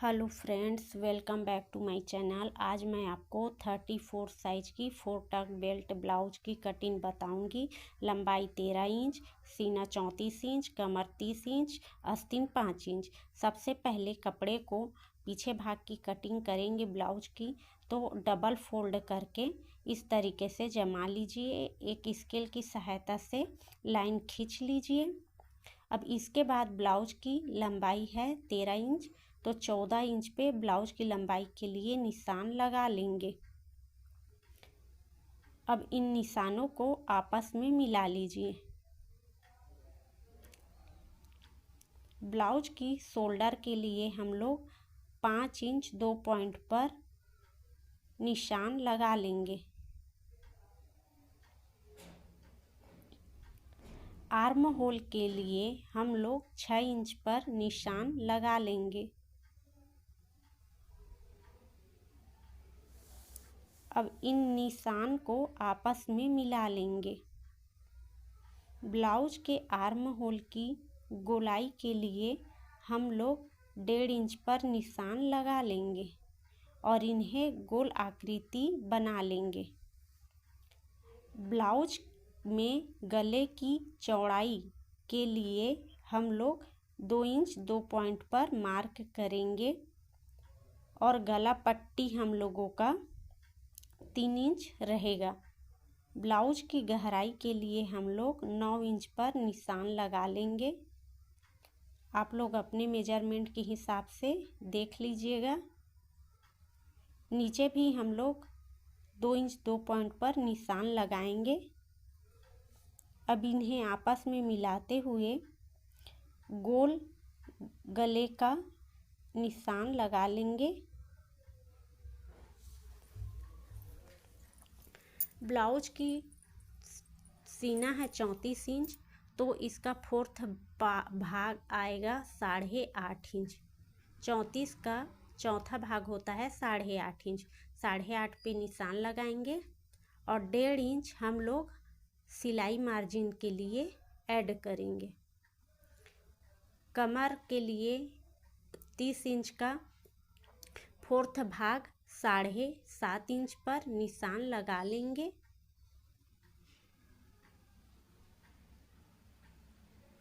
Hello friends, welcome back to my channel. आज मैं आपको 34 साइज की 4 टक बेल्ट ब्लाउज की कटिंग बताऊंगी। लंबाई 13 इंच, सीना 34 इंच, कमर 30 इंच, आस्तीन 5 इंच। सबसे पहले कपड़े को पीछे भाग की कटिंग करेंगे ब्लाउज की, तो डबल फोल्ड करके इस तरीके से जमा लीजिए। एक स्केल की सहायता से लाइन खींच लीजिए। अब इसके बाद ब्लाउज की लंबाई है 13 इंच, तो 14 इंच पे ब्लाउज की लंबाई के लिए निशान लगा लेंगे। अब इन निशानों को आपस में मिला लीजिए। ब्लाउज की शोल्डर के लिए हम लोग 5 इंच 2 पॉइंट पर निशान लगा लेंगे। आर्म होल के लिए हम लोग 6 इंच पर निशान लगा लेंगे। अब इन निशान को आपस में मिला लेंगे। ब्लाउज के आर्म होल की गोलाई के लिए हम लोग 1.5 इंच पर निशान लगा लेंगे और इन्हें गोल आकृति बना लेंगे। ब्लाउज में गले की चौड़ाई के लिए हम लोग 2 इंच 2 पॉइंट पर मार्क करेंगे और गला पट्टी हम लोगों का 3 इंच रहेगा। ब्लाउज की गहराई के लिए हम लोग 9 इंच पर निशान लगा लेंगे। आप लोग अपने मेजरमेंट के हिसाब से देख लीजिएगा। नीचे भी हम लोग 2 इंच 2 पॉइंट पर निशान लगाएंगे। अब इन्हें आपस में मिलाते हुए गोल गले का निशान लगा लेंगे। ब्लाउज की सीना है 34 इंच, तो इसका फोर्थ भाग आएगा 8.5 इंच। 34 का चौथा भाग होता है 8.5 इंच। 8.5 पे निशान लगाएंगे और 1.5 इंच हम लोग सिलाई मार्जिन के लिए ऐड करेंगे। कमर के लिए 30 इंच का फोर्थ भाग 7.5 इंच पर निशान लगा लेंगे।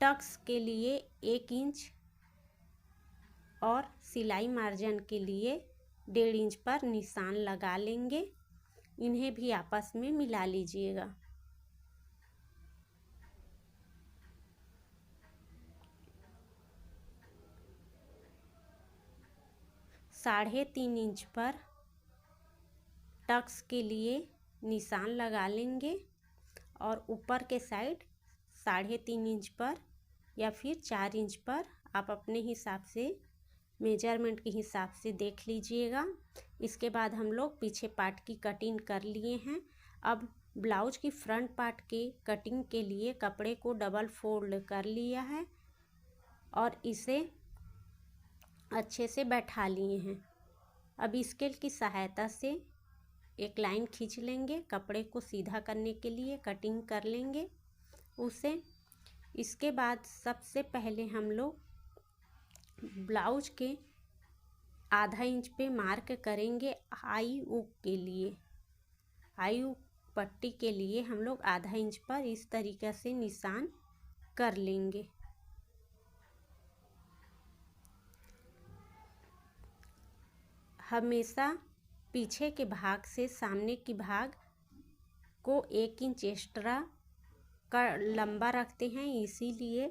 टक्स के लिए 1 इंच और सिलाई मार्जिन के लिए 1.5 इंच पर निशान लगा लेंगे। इन्हें भी आपस में मिला लीजिएगा। साढ़े 3 इंच पर टक्स के लिए निशान लगा लेंगे और ऊपर के साइड 3.5 इंच पर या फिर 4 इंच पर आप अपने हिसाब से मेजरमेंट के हिसाब से देख लीजिएगा। इसके बाद हम लोग पीछे पार्ट की कटिंग कर लिए हैं। अब ब्लाउज की फ्रंट पार्ट के कटिंग के लिए कपड़े को डबल फोल्ड कर लिया है और इसे अच्छे से बैठा लिए हैं। अब स्केल की सहायता से एक लाइन खींच लेंगे। कपड़े को सीधा करने के लिए कटिंग कर लेंगे उसे। इसके बाद सबसे पहले हम लोग ब्लाउज के आधा इंच पे मार्क करेंगे आई हुक के लिए। आई हुक पट्टी के लिए हम लोग आधा इंच पर इस तरीके से निशान कर लेंगे। हमेशा पीछे के भाग से सामने की भाग को 1 इंच एक्स्ट्रा का लंबा रखते हैं, इसीलिए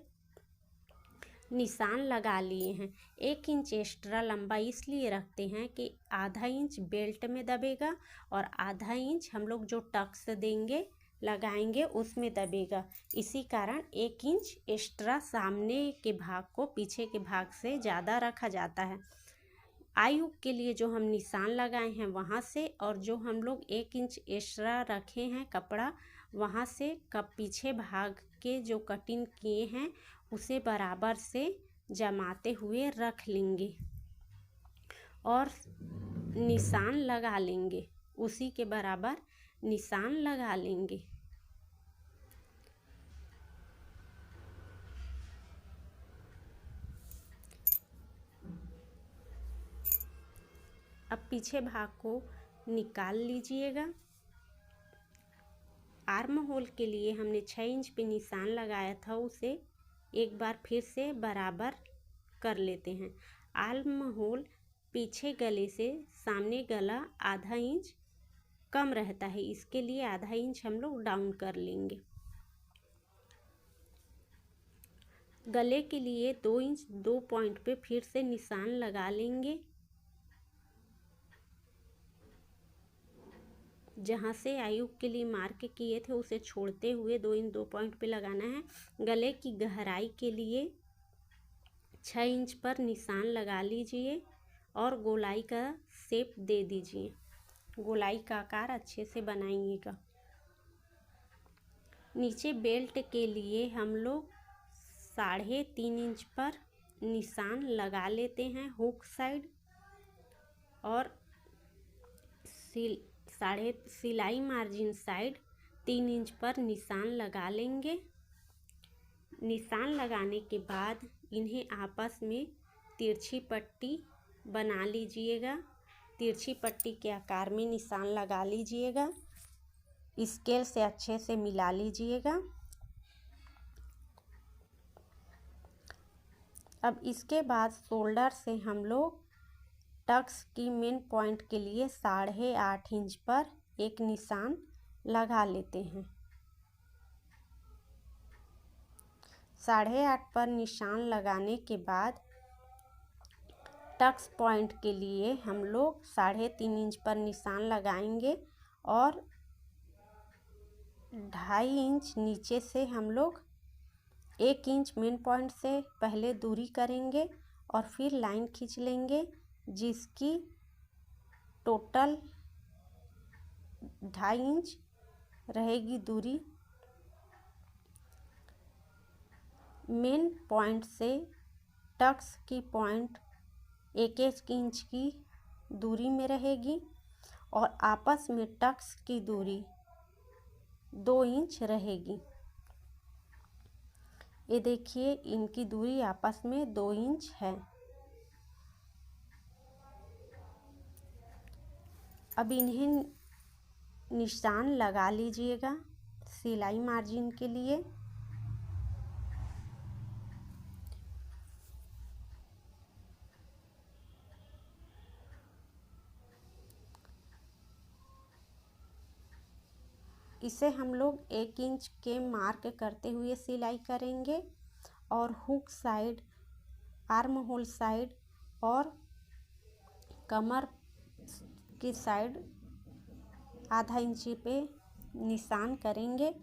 निशान लगा लिए हैं। 1 इंच एक्स्ट्रा लंबा इसलिए रखते हैं कि आधा इंच बेल्ट में दबेगा और आधा इंच हम लोग जो टक्स देंगे लगाएंगे उसमें दबेगा। इसी कारण 1 इंच एक्स्ट्रा सामने के भाग को पीछे के भाग से ज़्यादा रखा जाता है। आई हुक के लिए जो हम निशान लगाए हैं वहाँ से और जो हम लोग 1 इंच एक्स्ट्रा रखे हैं कपड़ा, वहाँ से पीछे भाग के जो कटिंग किए हैं उसे बराबर से जमाते हुए रख लेंगे और निशान लगा लेंगे। उसी के बराबर निशान लगा लेंगे। अब पीछे भाग को निकाल लीजिएगा। आर्म होल के लिए हमने 6 इंच पे निशान लगाया था, उसे एक बार फिर से बराबर कर लेते हैं। आर्म होल पीछे गले से सामने गला आधा इंच कम रहता है, इसके लिए आधा इंच हम लोग डाउन कर लेंगे। गले के लिए 2 इंच 2 पॉइंट पे फिर से निशान लगा लेंगे। जहाँ से आयुक के लिए मार्क किए थे उसे छोड़ते हुए 2 इंच 2 पॉइंट पे लगाना है। गले की गहराई के लिए 6 इंच पर निशान लगा लीजिए और गोलाई का शेप दे दीजिए। गोलाई का आकार अच्छे से बनाइएगा। नीचे बेल्ट के लिए हम लोग 3.5 इंच पर निशान लगा लेते हैं हुक साइड और सिलाई मार्जिन साइड 3 इंच पर निशान लगा लेंगे। निशान लगाने के बाद इन्हें आपस में तिरछी पट्टी बना लीजिएगा। तिरछी पट्टी के आकार में निशान लगा लीजिएगा। स्केल से अच्छे से मिला लीजिएगा। अब इसके बाद शोल्डर से हम लोग टक्स की मेन पॉइंट के लिए 8.5 इंच पर एक निशान लगा लेते हैं। 8.5 पर निशान लगाने के बाद टक्स पॉइंट के लिए हम लोग 3.5 इंच पर निशान लगाएंगे और 2.5 इंच नीचे से हम लोग 1 इंच मेन पॉइंट से पहले दूरी करेंगे और फिर लाइन खींच लेंगे, जिसकी टोटल 2.5 इंच रहेगी दूरी। मेन पॉइंट से टक्स की पॉइंट 1 इंच की दूरी में रहेगी और आपस में टक्स की दूरी 2 इंच रहेगी। ये देखिए, इनकी दूरी आपस में 2 इंच है। अब इन्हें निशान लगा लीजिएगा सिलाई मार्जिन के लिए। इसे हम लोग 1 इंच के मार्क करते हुए सिलाई करेंगे और hook side, arm hole side और कमर की साइड आधा इंची पे निशान करेंगे।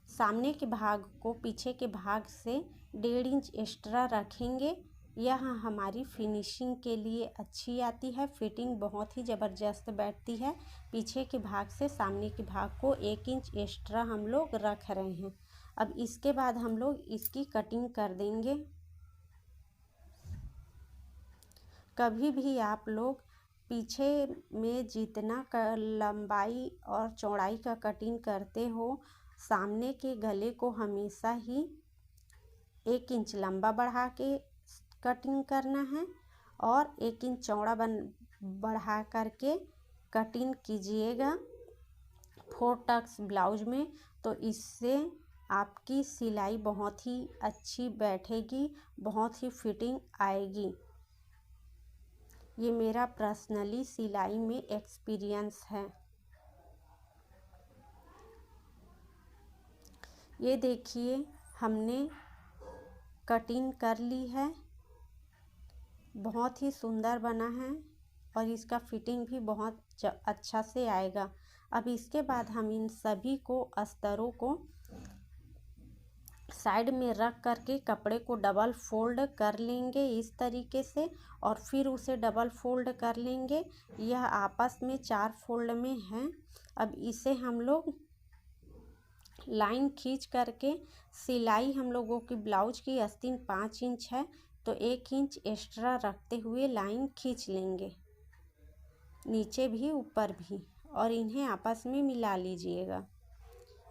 सामने के भाग को पीछे के भाग से 1.5 इंच एक्स्ट्रा रखेंगे। यह हमारी फिनिशिंग के लिए अच्छी आती है। फिटिंग बहुत ही ज़बरदस्त बैठती है। पीछे के भाग से सामने के भाग को 1 इंच एक्स्ट्रा हम लोग रख रहे हैं। अब इसके बाद हम लोग इसकी कटिंग कर देंगे। कभी भी आप लोग पीछे में जितना लंबाई और चौड़ाई का कटिंग करते हो, सामने के गले को हमेशा ही 1 इंच लंबा बढ़ा के कटिंग करना है और 1 इंच चौड़ा बढ़ा करके कटिंग कीजिएगा 4 टक्स ब्लाउज में। तो इससे आपकी सिलाई बहुत ही अच्छी बैठेगी, बहुत ही फिटिंग आएगी। ये मेरा पर्सनली सिलाई में एक्सपीरियंस है। ये देखिए, हमने कटिंग कर ली है। बहुत ही सुंदर बना है और इसका फिटिंग भी बहुत अच्छा से आएगा। अब इसके बाद हम इन सभी को अस्तरों को साइड में रख करके कपड़े को डबल फोल्ड कर लेंगे इस तरीके से और फिर उसे डबल फोल्ड कर लेंगे। यह आपस में 4 फोल्ड में है। अब इसे हम लोग लाइन खींच करके सिलाई, हम लोगों की ब्लाउज की आस्तीन 5 इंच है तो 1 इंच एक्स्ट्रा रखते हुए लाइन खींच लेंगे, नीचे भी ऊपर भी, और इन्हें आपस में मिला लीजिएगा।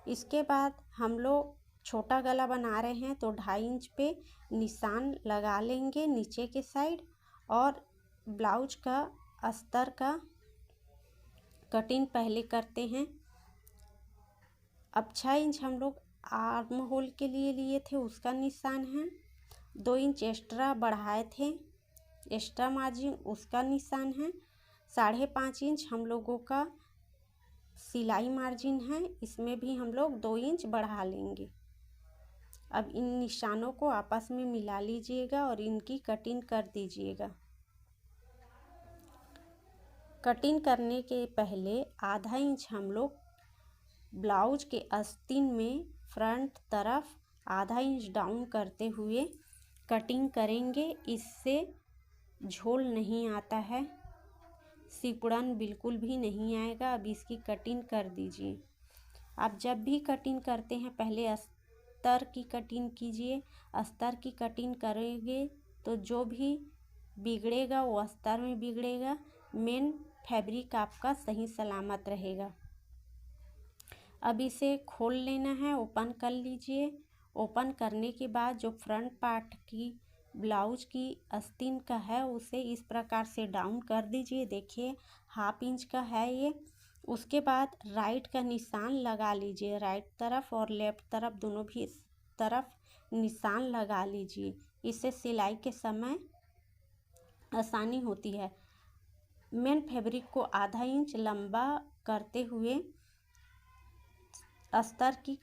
इसके बाद हम लोग छोटा गला बना रहे हैं तो 2.5 इंच पे निशान लगा लेंगे नीचे के साइड और ब्लाउज का अस्तर का कटिंग पहले करते हैं। अब 6 इंच हम लोग आर्म होल के लिए थे, उसका निशान है। 2 इंच एक्स्ट्रा बढ़ाए थे, एक्स्ट्रा मार्जिन, उसका निशान है। 5.5 इंच हम लोगों का सिलाई मार्जिन है, इसमें भी हम लोग 2 इंच बढ़ा लेंगे। अब इन निशानों को आपस में मिला लीजिएगा और इनकी कटिंग कर दीजिएगा। कटिंग करने के पहले आधा इंच हम लोग ब्लाउज के आस्तीन में फ्रंट तरफ आधा इंच डाउन करते हुए कटिंग करेंगे। इससे झोल नहीं आता है, सिकुड़न बिल्कुल भी नहीं आएगा। अब इसकी कटिंग कर दीजिए। आप जब भी कटिंग करते हैं पहले अस्तर की कटिंग कीजिए। अस्तर की कटिंग करेंगे तो जो भी बिगड़ेगा वो अस्तर में बिगड़ेगा, मेन फैब्रिक आपका सही सलामत रहेगा। अब इसे खोल लेना है, ओपन कर लीजिए। ओपन करने के बाद जो फ्रंट पार्ट की ब्लाउज की आस्तीन का है उसे इस प्रकार से डाउन कर दीजिए। देखिए 1/2 इंच का है ये। उसके बाद राइट का निशान लगा लीजिए, राइट तरफ और लेफ्ट तरफ दोनों भी तरफ निशान लगा लीजिए। इससे सिलाई के समय आसानी होती है। मेन फैब्रिक को आधा इंच लंबा करते हुए अस्तर की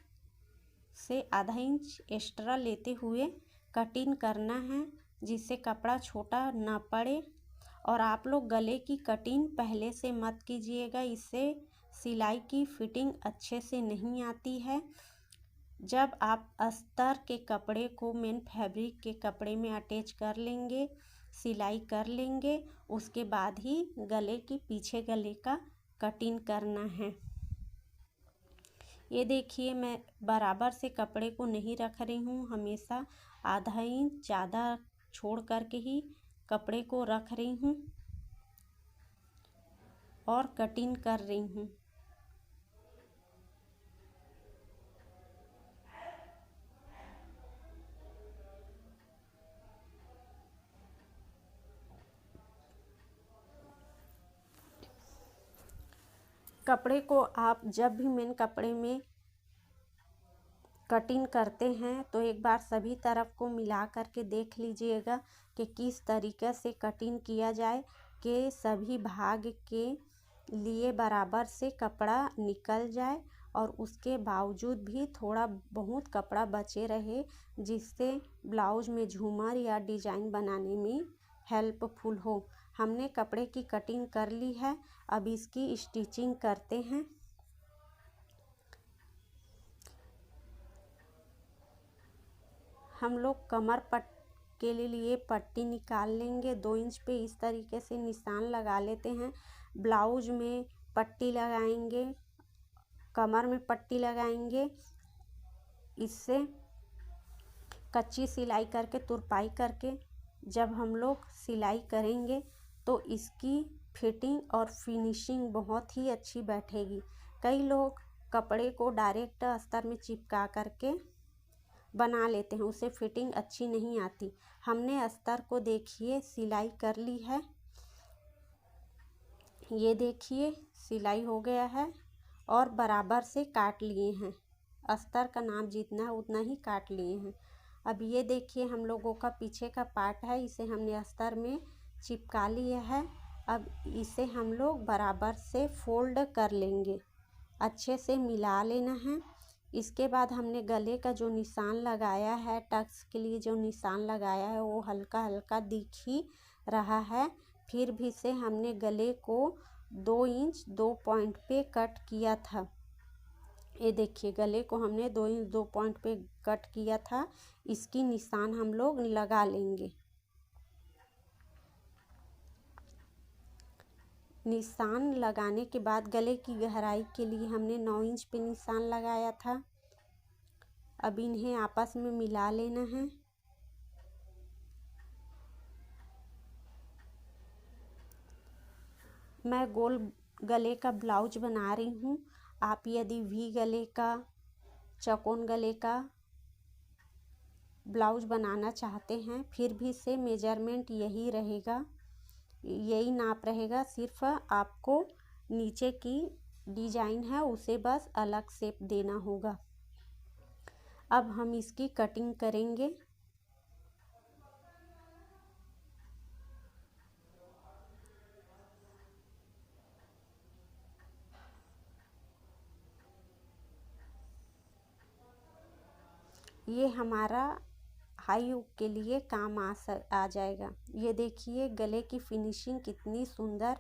से आधा इंच एक्स्ट्रा लेते हुए कटिंग करना है, जिससे कपड़ा छोटा ना पड़े। और आप लोग गले की कटिंग पहले से मत कीजिएगा, इससे सिलाई की फिटिंग अच्छे से नहीं आती है। जब आप अस्तर के कपड़े को मेन फैब्रिक के कपड़े में अटैच कर लेंगे, सिलाई कर लेंगे, उसके बाद ही गले की पीछे गले का कटिंग करना है। ये देखिए मैं बराबर से कपड़े को नहीं रख रही हूँ, हमेशा आधा इंच ज़्यादा छोड़ करके ही कपड़े को रख रही हूँ और कटिंग कर रही हूँ। कपड़े को आप जब भी मेन कपड़े में कटिंग करते हैं तो एक बार सभी तरफ को मिला करके देख लीजिएगा कि किस तरीके से कटिंग किया जाए कि सभी भाग के लिए बराबर से कपड़ा निकल जाए और उसके बावजूद भी थोड़ा बहुत कपड़ा बचे रहे, जिससे ब्लाउज में झूमर या डिजाइन बनाने में हेल्पफुल हो। हमने कपड़े की कटिंग कर ली है, अब इसकी स्टिचिंग करते हैं। हम लोग कमर के लिए पट्टी निकाल लेंगे। 2 इंच पे इस तरीके से निशान लगा लेते हैं। ब्लाउज में पट्टी लगाएंगे, कमर में पट्टी लगाएंगे। इससे कच्ची सिलाई करके तुरपाई करके जब हम लोग सिलाई करेंगे तो इसकी फिटिंग और फिनिशिंग बहुत ही अच्छी बैठेगी। कई लोग कपड़े को डायरेक्ट अस्तर में चिपका करके बना लेते हैं, उससे फिटिंग अच्छी नहीं आती। हमने अस्तर को देखिए सिलाई कर ली है। ये देखिए सिलाई हो गया है और बराबर से काट लिए हैं। अस्तर का नाप जितना है उतना ही काट लिए हैं। अब ये देखिए हम लोगों का पीछे का पार्ट है, इसे हमने अस्तर में चिपका लिया है। अब इसे हम लोग बराबर से फोल्ड कर लेंगे, अच्छे से मिला लेना है। इसके बाद हमने गले का जो निशान लगाया है, टक्स के लिए जो निशान लगाया है वो हल्का हल्का दिख ही रहा है। फिर भी से हमने गले को 2 इंच 2 पॉइंट पे कट किया था। ये देखिए गले को हमने 2 इंच 2 पॉइंट पे कट किया था। इसकी निशान हम लोग लगा लेंगे। निशान लगाने के बाद गले की गहराई के लिए हमने 9 इंच पे निशान लगाया था। अब इन्हें आपस में मिला लेना है। मैं गोल गले का ब्लाउज बना रही हूँ। आप यदि वी गले का, चौकोन गले का ब्लाउज बनाना चाहते हैं फिर भी से मेजरमेंट यही रहेगा। यही नाप रहेगा, सिर्फ आपको नीचे की डिजाइन है उसे बस अलग शेप देना होगा। अब हम इसकी कटिंग करेंगे। ये हमारा हाई हुक के लिए काम आ जाएगा। ये देखिए गले की फिनिशिंग कितनी सुंदर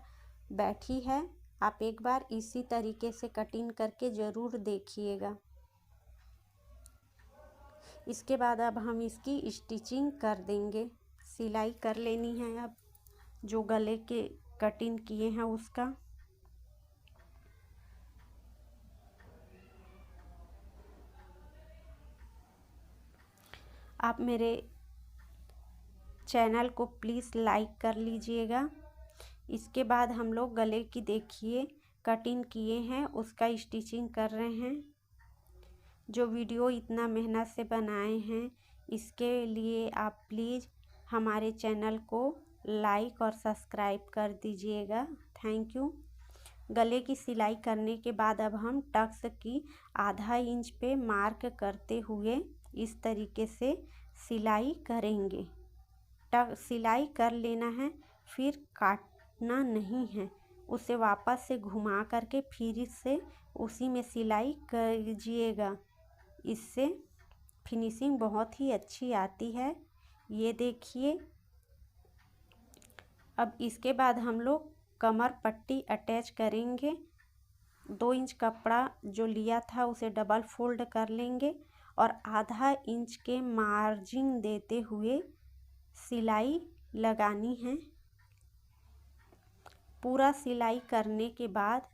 बैठी है। आप एक बार इसी तरीके से कटिंग करके ज़रूर देखिएगा। इसके बाद अब हम इसकी स्टिचिंग कर देंगे। सिलाई कर लेनी है अब जो गले के कटिंग किए हैं उसका। आप मेरे चैनल को प्लीज़ लाइक कर लीजिएगा। इसके बाद हम लोग गले की देखिए कटिंग किए हैं उसका स्टिचिंग कर रहे हैं। जो वीडियो इतना मेहनत से बनाए हैं इसके लिए आप प्लीज़ हमारे चैनल को लाइक और सब्सक्राइब कर दीजिएगा। Thank you. गले की सिलाई करने के बाद अब हम टक्स की आधा इंच पे मार्क करते हुए इस तरीके से सिलाई करेंगे। सिलाई कर लेना है, फिर काटना नहीं है। उसे वापस से घुमा करके फिर से उसी में सिलाई कीजिएगा। इससे फिनिशिंग बहुत ही अच्छी आती है। ये देखिए। अब इसके बाद हम लोग कमर पट्टी अटैच करेंगे। 2 इंच कपड़ा जो लिया था उसे डबल फोल्ड कर लेंगे और आधा इंच के मार्जिन देते हुए सिलाई लगानी है। पूरा सिलाई करने के बाद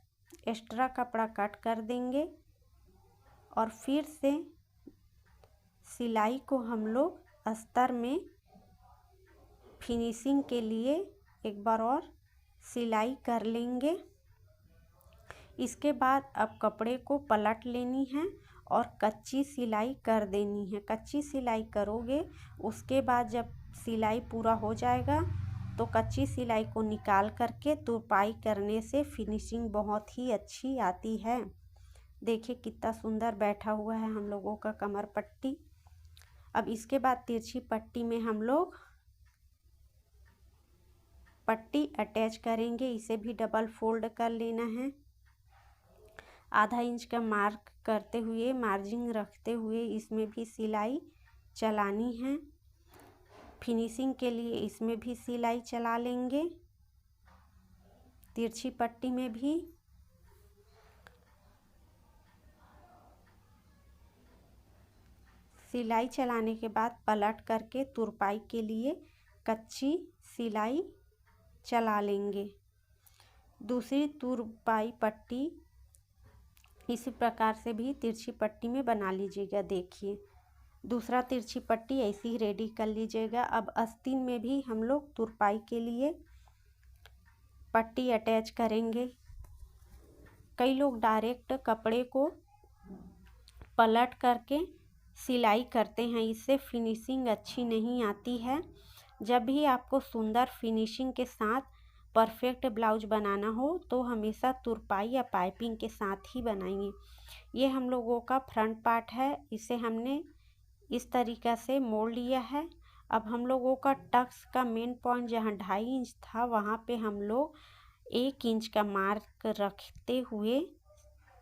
एक्स्ट्रा कपड़ा कट कर देंगे और फिर से सिलाई को हम लोग अस्तर में फिनिशिंग के लिए एक बार और सिलाई कर लेंगे। इसके बाद अब कपड़े को पलट लेनी है और कच्ची सिलाई कर देनी है। कच्ची सिलाई करोगे उसके बाद जब सिलाई पूरा हो जाएगा तो कच्ची सिलाई को निकाल करके तुरपाई करने से फिनिशिंग बहुत ही अच्छी आती है। देखिए कितना सुंदर बैठा हुआ है हम लोगों का कमर पट्टी। अब इसके बाद तिरछी पट्टी में हम लोग पट्टी अटैच करेंगे। इसे भी डबल फोल्ड कर लेना है। आधा इंच का मार्क करते हुए मार्जिन रखते हुए इसमें भी सिलाई चलानी है। फिनिशिंग के लिए इसमें भी सिलाई चला लेंगे। तिरछी पट्टी में भी सिलाई चलाने के बाद पलट करके तुरपाई के लिए कच्ची सिलाई चला लेंगे। दूसरी तुरपाई पट्टी इसी प्रकार से भी तिरछी पट्टी में बना लीजिएगा। देखिए दूसरा तिरछी पट्टी ऐसी ही रेडी कर लीजिएगा। अब आस्तीन में भी हम लोग तुरपाई के लिए पट्टी अटैच करेंगे। कई लोग डायरेक्ट कपड़े को पलट करके सिलाई करते हैं, इससे फिनिशिंग अच्छी नहीं आती है। जब भी आपको सुंदर फिनिशिंग के साथ परफेक्ट ब्लाउज बनाना हो तो हमेशा तुरपाई या पाइपिंग के साथ ही बनाइए। ये हम लोगों का फ्रंट पार्ट है, इसे हमने इस तरीक़ा से मोड़ लिया है। अब हम लोगों का टक्स का मेन पॉइंट जहाँ 2.5 इंच था वहाँ पे हम लोग 1 इंच का मार्क रखते हुए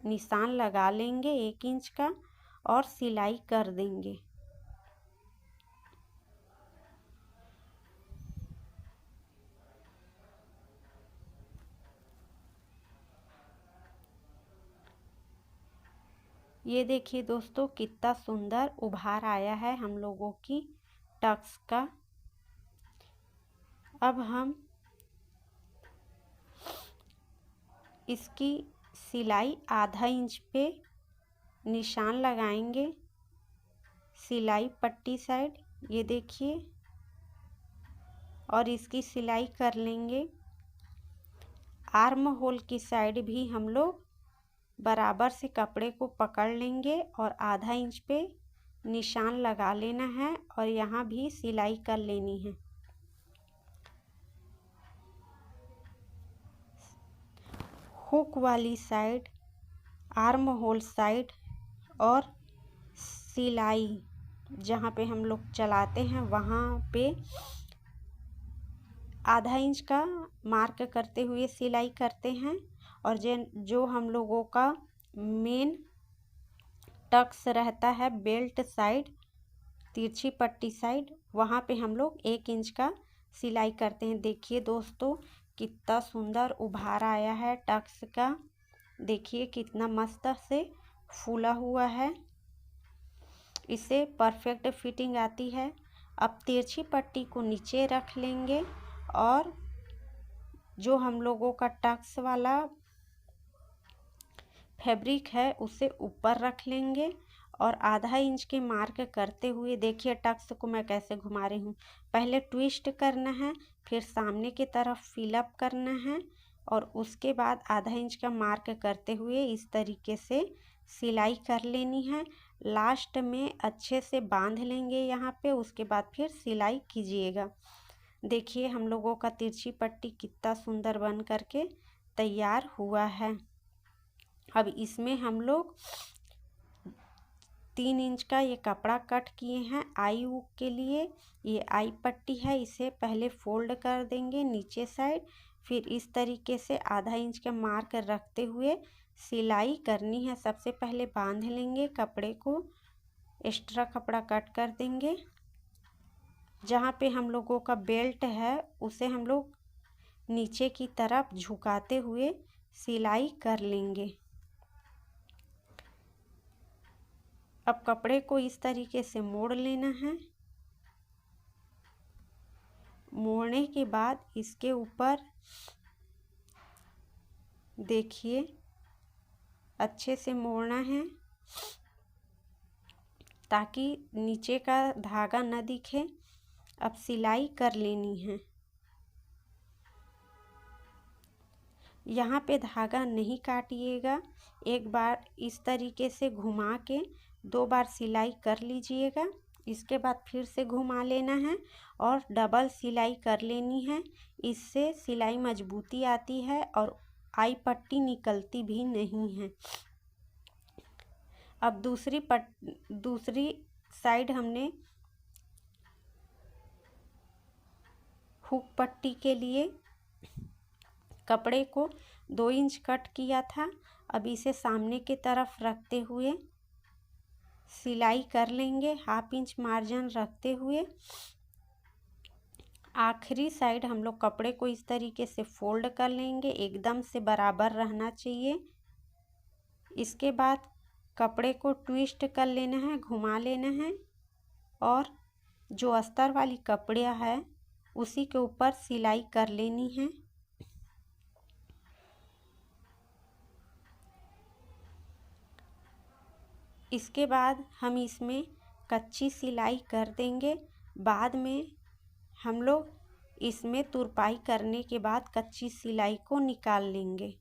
निशान लगा लेंगे 1 इंच का और सिलाई कर देंगे। ये देखिए दोस्तों कितना सुंदर उभार आया है हम लोगों की टक्स का। अब हम इसकी सिलाई आधा इंच पे निशान लगाएंगे सिलाई पट्टी साइड। ये देखिए और इसकी सिलाई कर लेंगे। आर्म होल की साइड भी हम लोग बराबर से कपड़े को पकड़ लेंगे और आधा इंच पे निशान लगा लेना है और यहाँ भी सिलाई कर लेनी है। हुक वाली साइड, आर्म होल साइड और सिलाई जहाँ पे हम लोग चलाते हैं वहाँ पे आधा इंच का मार्क करते हुए सिलाई करते हैं। और जो हम लोगों का मेन टक्स रहता है बेल्ट साइड, तिरछी पट्टी साइड, वहाँ पे हम लोग 1 इंच का सिलाई करते हैं। देखिए दोस्तों कितना सुंदर उभार आया है टक्स का। देखिए कितना मस्त से फूला हुआ है, इससे परफेक्ट फिटिंग आती है। अब तिरछी पट्टी को नीचे रख लेंगे और जो हम लोगों का टक्स वाला फैब्रिक है उसे ऊपर रख लेंगे और आधा इंच के मार्क करते हुए, देखिए टक्स को मैं कैसे घुमा रही हूँ। पहले ट्विस्ट करना है, फिर सामने की तरफ फिलअप करना है और उसके बाद आधा इंच का मार्क करते हुए इस तरीके से सिलाई कर लेनी है। लास्ट में अच्छे से बांध लेंगे यहाँ पे, उसके बाद फिर सिलाई कीजिएगा। देखिए हम लोगों का तिरछी पट्टी कितना सुंदर बन करके तैयार हुआ है। अब इसमें हम लोग 3 इंच का ये कपड़ा कट किए हैं आई हुक के लिए। ये आई पट्टी है, इसे पहले फोल्ड कर देंगे नीचे साइड, फिर इस तरीके से आधा इंच का मार्क रखते हुए सिलाई करनी है। सबसे पहले बांध लेंगे कपड़े को, एक्स्ट्रा कपड़ा कट कर देंगे। जहाँ पे हम लोगों का बेल्ट है उसे हम लोग नीचे की तरफ झुकाते हुए सिलाई कर लेंगे। अब कपड़े को इस तरीके से मोड़ लेना है। मोड़ने के बाद इसके ऊपर देखिए अच्छे से मोड़ना है ताकि नीचे का धागा न दिखे। अब सिलाई कर लेनी है। यहाँ पे धागा नहीं काटिएगा, एक बार इस तरीके से घुमा के 2 बार सिलाई कर लीजिएगा। इसके बाद फिर से घुमा लेना है और डबल सिलाई कर लेनी है। इससे सिलाई मजबूती आती है और आई पट्टी निकलती भी नहीं है। अब दूसरी साइड हमने हुक पट्टी के लिए कपड़े को 2 इंच कट किया था। अब इसे सामने की तरफ रखते हुए सिलाई कर लेंगे, ½ इंच मार्जिन रखते हुए। आखिरी साइड हम लोग कपड़े को इस तरीके से फोल्ड कर लेंगे, एकदम से बराबर रहना चाहिए। इसके बाद कपड़े को ट्विस्ट कर लेना है, घुमा लेना है और जो अस्तर वाली कपड़ा है उसी के ऊपर सिलाई कर लेनी है। इसके बाद हम इसमें कच्ची सिलाई कर देंगे। बाद में हम लोग इसमें तुरपाई करने के बाद कच्ची सिलाई को निकाल लेंगे।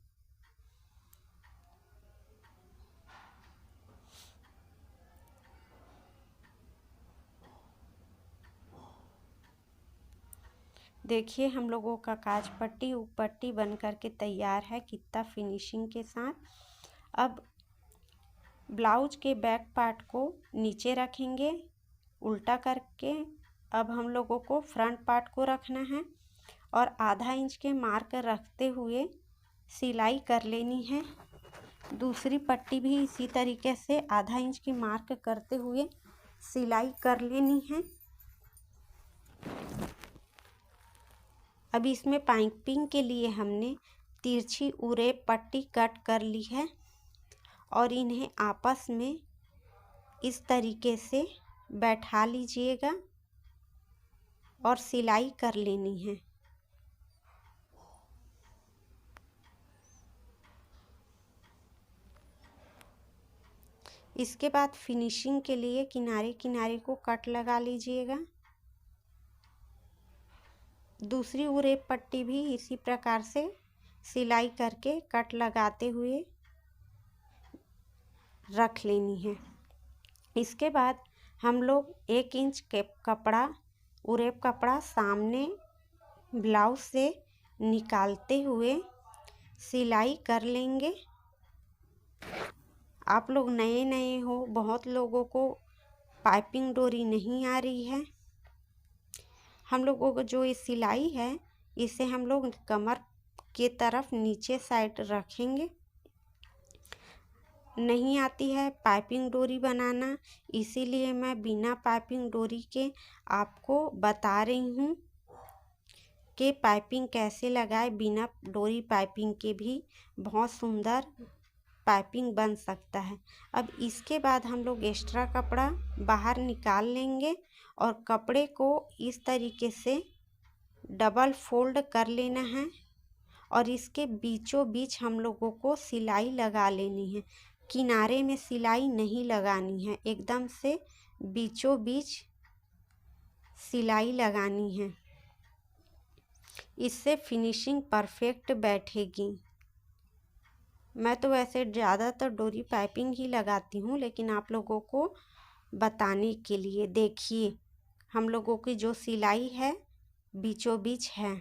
देखिए हम लोगों का काज पट्टी उप पट्टी बन करके तैयार है कितना फिनिशिंग के साथ। अब ब्लाउज के बैक पार्ट को नीचे रखेंगे उल्टा करके। अब हम लोगों को फ्रंट पार्ट को रखना है और ½ इंच के मार्क रखते हुए सिलाई कर लेनी है। दूसरी पट्टी भी इसी तरीके से ½ इंच की मार्क करते हुए सिलाई कर लेनी है। अब इसमें पाइपिंग के लिए हमने तिरछी उरेप पट्टी कट कर ली है और इन्हें आपस में इस तरीके से बैठा लीजिएगा और सिलाई कर लेनी है। इसके बाद फिनिशिंग के लिए किनारे किनारे को कट लगा लीजिएगा। दूसरी उरेप पट्टी भी इसी प्रकार से सिलाई करके कट लगाते हुए रख लेनी है। इसके बाद हम लोग 1 इंच के कपड़ा उरेप कपड़ा सामने ब्लाउज से निकालते हुए सिलाई कर लेंगे। आप लोग नए नए हो, बहुत लोगों को पाइपिंग डोरी नहीं आ रही है। हम लोगों को जो ये सिलाई है इसे हम लोग कमर के तरफ नीचे साइड रखेंगे। नहीं आती है पाइपिंग डोरी बनाना, इसीलिए मैं बिना पाइपिंग डोरी के आपको बता रही हूँ कि पाइपिंग कैसे लगाए। बिना डोरी पाइपिंग के भी बहुत सुंदर पाइपिंग बन सकता है। अब इसके बाद हम लोग एक्स्ट्रा कपड़ा बाहर निकाल लेंगे और कपड़े को इस तरीके से डबल फोल्ड कर लेना है और इसके बीचों बीच हम लोगों को सिलाई लगा लेनी है। किनारे में सिलाई नहीं लगानी है, एकदम से बीचों बीच सिलाई लगानी है। इससे फिनिशिंग परफेक्ट बैठेगी। मैं तो वैसे ज़्यादातर डोरी पाइपिंग ही लगाती हूँ, लेकिन आप लोगों को बताने के लिए देखिए हम लोगों की जो सिलाई है बीचों बीच है।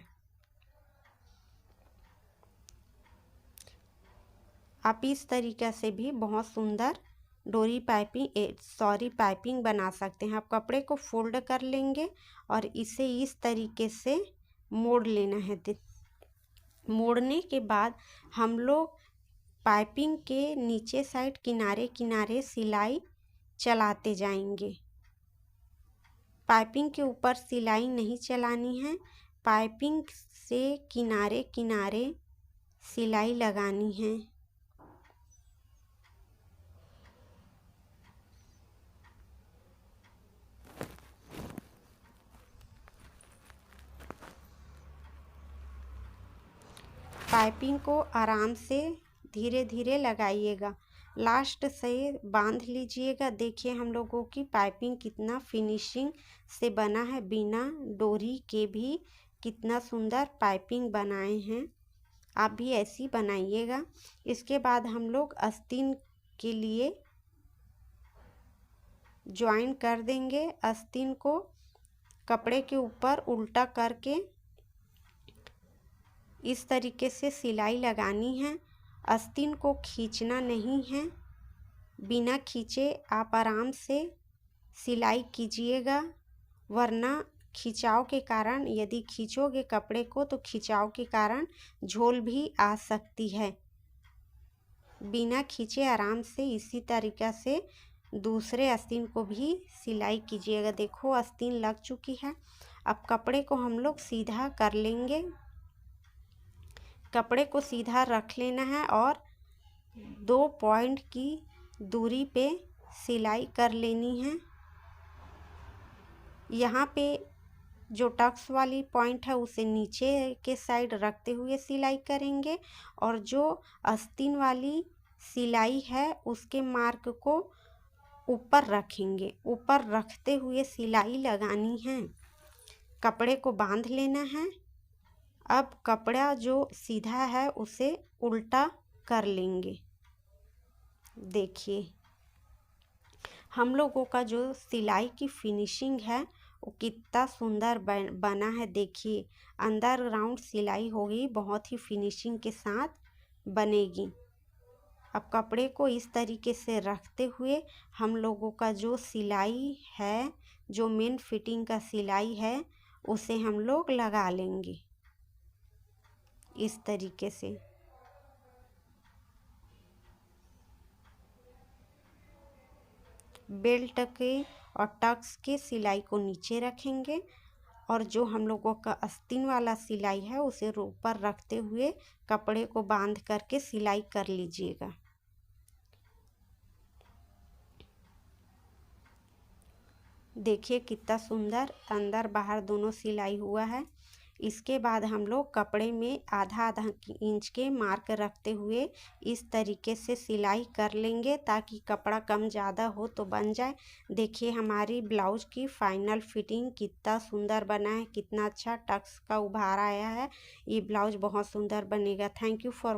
आप इस तरीक़े से भी बहुत सुंदर डोरी पाइपिंग बना सकते हैं। आप कपड़े को फोल्ड कर लेंगे और इसे इस तरीके से मोड़ लेना है। मोड़ने के बाद हम लोग पाइपिंग के नीचे साइड किनारे किनारे सिलाई चलाते जाएंगे। पाइपिंग के ऊपर सिलाई नहीं चलानी है, पाइपिंग से किनारे किनारे सिलाई लगानी है। पाइपिंग को आराम से धीरे धीरे लगाइएगा, लास्ट से बांध लीजिएगा। देखिए हम लोगों की पाइपिंग कितना फिनिशिंग से बना है, बिना डोरी के भी कितना सुंदर पाइपिंग बनाए हैं। आप भी ऐसी बनाइएगा। इसके बाद हम लोग आस्तीन के लिए ज्वाइन कर देंगे। आस्तीन को कपड़े के ऊपर उल्टा करके इस तरीके से सिलाई लगानी है। आस्तीन को खींचना नहीं है, बिना खींचे आप आराम से सिलाई कीजिएगा, वरना खिंचाव के कारण, यदि खींचोगे कपड़े को तो खिंचाव के कारण झोल भी आ सकती है। बिना खींचे आराम से इसी तरीक़े से दूसरे आस्तीन को भी सिलाई कीजिएगा। देखो आस्तीन लग चुकी है। अब कपड़े को हम लोग सीधा कर लेंगे। कपड़े को सीधा रख लेना है और 2 पॉइंट की दूरी पे सिलाई कर लेनी है। यहाँ पे जो टक्स वाली पॉइंट है उसे नीचे के साइड रखते हुए सिलाई करेंगे और जो आस्तीन वाली सिलाई है उसके मार्क को ऊपर रखेंगे। ऊपर रखते हुए सिलाई लगानी है। कपड़े को बांध लेना है। अब कपड़ा जो सीधा है उसे उल्टा कर लेंगे। देखिए हम लोगों का जो सिलाई की फिनिशिंग है वो कितना सुंदर बना है। देखिए अंडरग्राउंड सिलाई होगी, बहुत ही फिनिशिंग के साथ बनेगी। अब कपड़े को इस तरीके से रखते हुए हम लोगों का जो सिलाई है, जो मेन फिटिंग का सिलाई है, उसे हम लोग लगा लेंगे इस तरीके से। बेल्ट के और टक्स के सिलाई को नीचे रखेंगे और जो हम लोगों का आस्तीन वाला सिलाई है उसे ऊपर रखते हुए कपड़े को बांध करके सिलाई कर लीजिएगा। देखिए कितना सुंदर अंदर बाहर दोनों सिलाई हुआ है। इसके बाद हम लोग कपड़े में आधा आधा इंच के मार्क रखते हुए इस तरीके से सिलाई कर लेंगे ताकि कपड़ा कम ज़्यादा हो तो बन जाए। देखिए हमारी ब्लाउज की फाइनल फिटिंग कितना सुंदर बना है, कितना अच्छा टक्स का उभार आया है। ये ब्लाउज बहुत सुंदर बनेगा। Thank you for